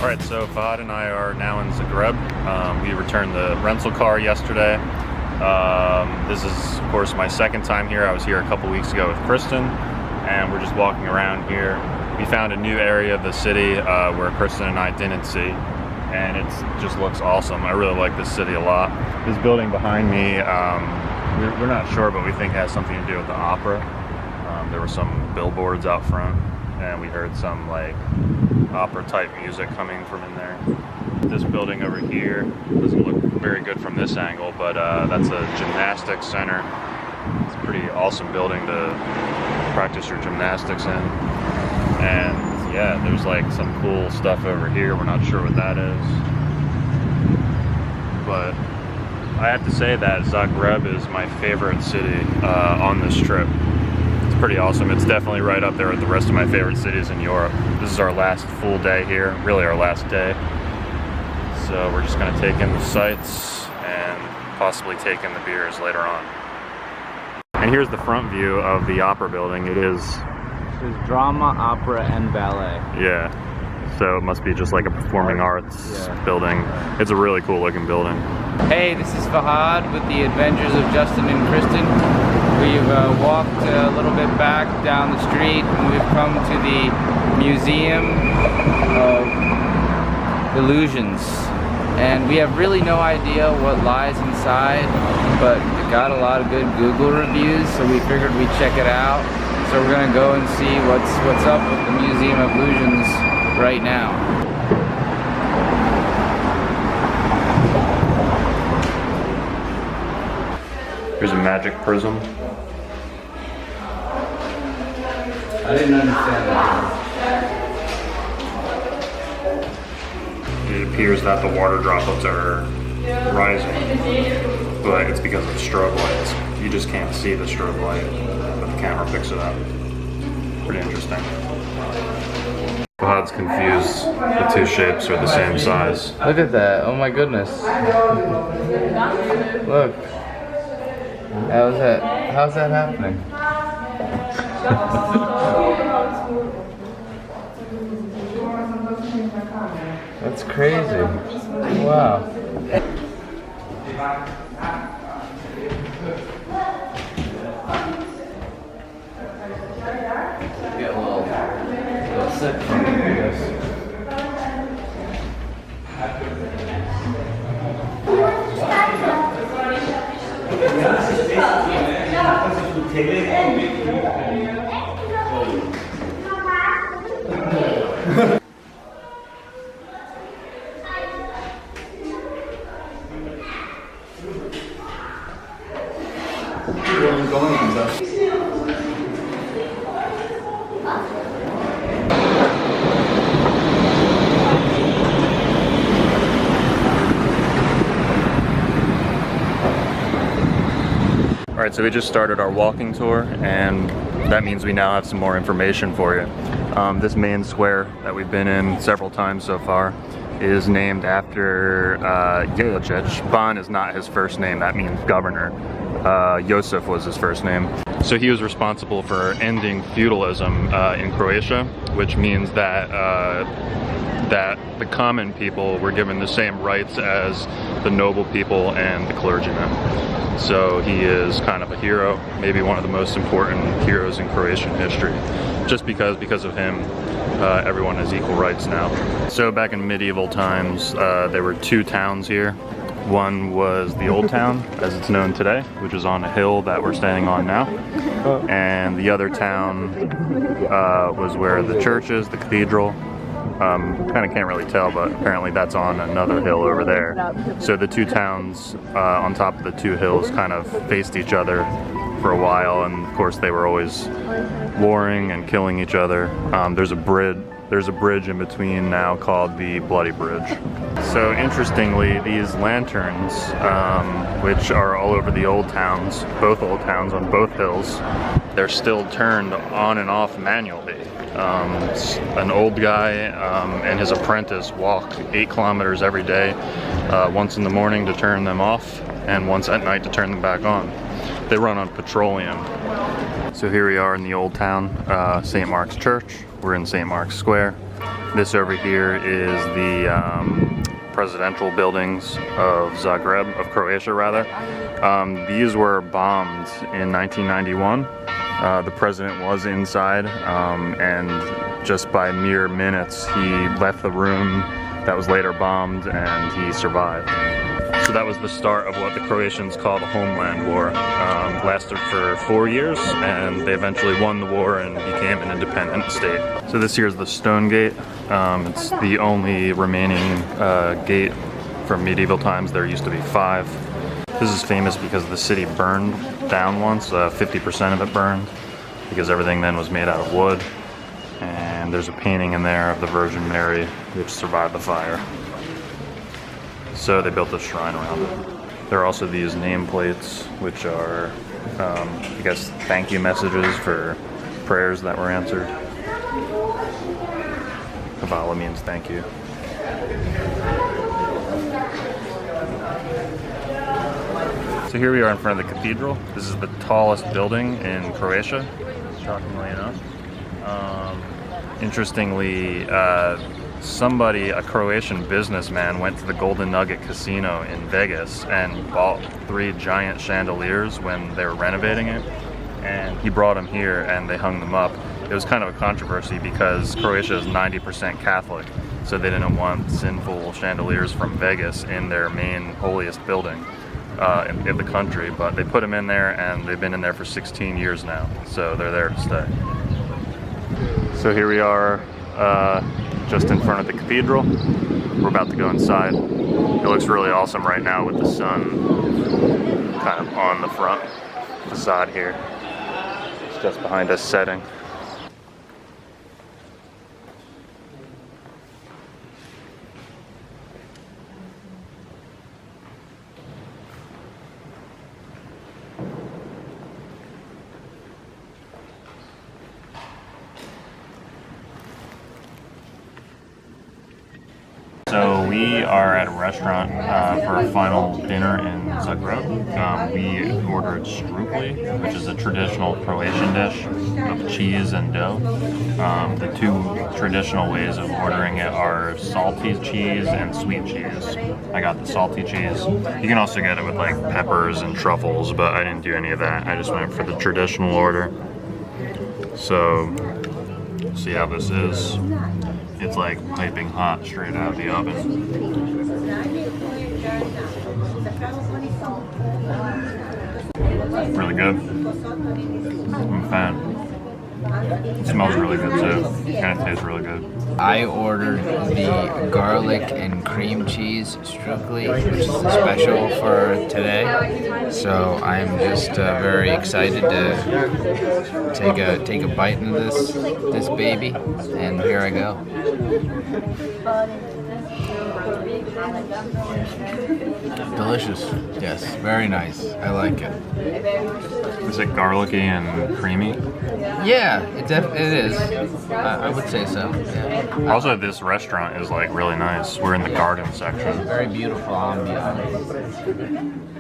Alright, so Fahad and I are now in Zagreb. We returned the rental car yesterday. This is, of course, my second time here. I was here a couple weeks ago with Kristen, and we're just walking around here. We found a new area of the city where Kristen and I didn't see, and it just looks awesome. I really like this city a lot. This building behind me, we're not sure, but we think it has something to do with the opera. There were some billboards out front, and we heard some like opera type music coming from in there. This building over here doesn't look very good from this angle, but that's a gymnastics center. It's a pretty awesome building to practice your gymnastics in. And yeah, there's like some cool stuff over here. We're not sure what that is, but I have to say that Zagreb is my favorite city on this trip. Pretty awesome. It's definitely right up there with the rest of my favorite cities in Europe. This is our last full day here, really our last day. So we're just going to take in the sights and possibly take in the beers later on. And here's the front view of the opera building. There's drama, opera, and ballet. Yeah. So it must be just like a performing arts building. It's a really cool looking building. Hey, this is Fahad with the Adventures of Justin and Kristen. We've walked a little bit back down the street and we've come to the Museum of Illusions. And we have really no idea what lies inside, but it got a lot of good Google reviews, so we figured we'd check it out. So we're gonna go and see what's up with the Museum of Illusions right now. Here's a magic prism. I didn't understand that. It appears that the water droplets are rising, but it's because of strobe lights. You just can't see the strobe light, but the camera picks it up. Pretty interesting. Fahad's confused. The two shapes are the same size. Look at that. Oh my goodness. Look. How's that happening? That's crazy. Wow. Get a little sick from this. Alright, so we just started our walking tour, and that means we now have some more information for you. This main square that we've been in several times so far is named after Josic. Ban is not his first name, that means governor. Josef was his first name. So he was responsible for ending feudalism in Croatia, which means that the common people were given the same rights as the noble people and the clergymen. So he is kind of a hero, maybe one of the most important heroes in Croatian history. Just because of him, everyone has equal rights now. So back in medieval times, there were two towns here. One was the Old Town, as it's known today, which is on a hill that we're standing on now. And the other town was where the church is, the cathedral. Kind of can't really tell, but apparently that's on another hill over there. So the two towns on top of the two hills kind of faced each other for a while, and of course they were always warring and killing each other. There's a bridge in between now called the Bloody Bridge. So interestingly, these lanterns, which are all over the old towns, both old towns on both hills, they're still turned on and off manually. An old guy and his apprentice walk 8 kilometers every day, once in the morning to turn them off and once at night to turn them back on. They run on petroleum. So here we are in the old town, St. Mark's Church. We're in St. Mark's Square. This over here is the presidential buildings of Zagreb, of Croatia rather. These were bombed in 1991. The president was inside, and just by mere minutes he left the room that was later bombed, and he survived. So that was the start of what the Croatians called a homeland war. Lasted for 4 years, and they eventually won the war and became an independent state. So this here is the stone gate. It's the only remaining gate from medieval times. There used to be 5. This is famous because the city burned down once. 50% of it burned because everything then was made out of wood. And there's a painting in there of the Virgin Mary, which survived the fire. So they built a shrine around it. There are also these nameplates, which are, I guess, thank you messages for prayers that were answered. Hvala means thank you. So here we are in front of the cathedral. This is the tallest building in Croatia, shockingly enough. Interestingly, a Croatian businessman went to the Golden Nugget Casino in Vegas and bought 3 giant chandeliers when they were renovating it. And he brought them here and they hung them up. It was kind of a controversy because Croatia is 90% Catholic, so they didn't want sinful chandeliers from Vegas in their main holiest building in the country. But they put them in there, and they've been in there for 16 years now, so they're there to stay. So here we are, just in front of the cathedral. We're about to go inside. It looks really awesome right now with the sun kind of on the front facade here. It's just behind us setting. So we are at a restaurant for our final dinner in Zagreb. We ordered strupli, which is a traditional Croatian dish of cheese and dough. The 2 traditional ways of ordering it are salty cheese and sweet cheese. I got the salty cheese. You can also get it with like peppers and truffles, but I didn't do any of that. I just went for the traditional order. So, see how this is. It's like piping hot straight out of the oven. Really good. I'm a fan. It smells really good too. It kind of tastes really good. I ordered the garlic and cream cheese strupli, which is the special for today. So I'm just very excited to take a bite into this baby, and here I go. Delicious. Yes, very nice. I like it. Is it garlicky and creamy? Yeah, it is. I would say so. Yeah. Also, this restaurant is like really nice. We're in the garden section. Very beautiful ambiance.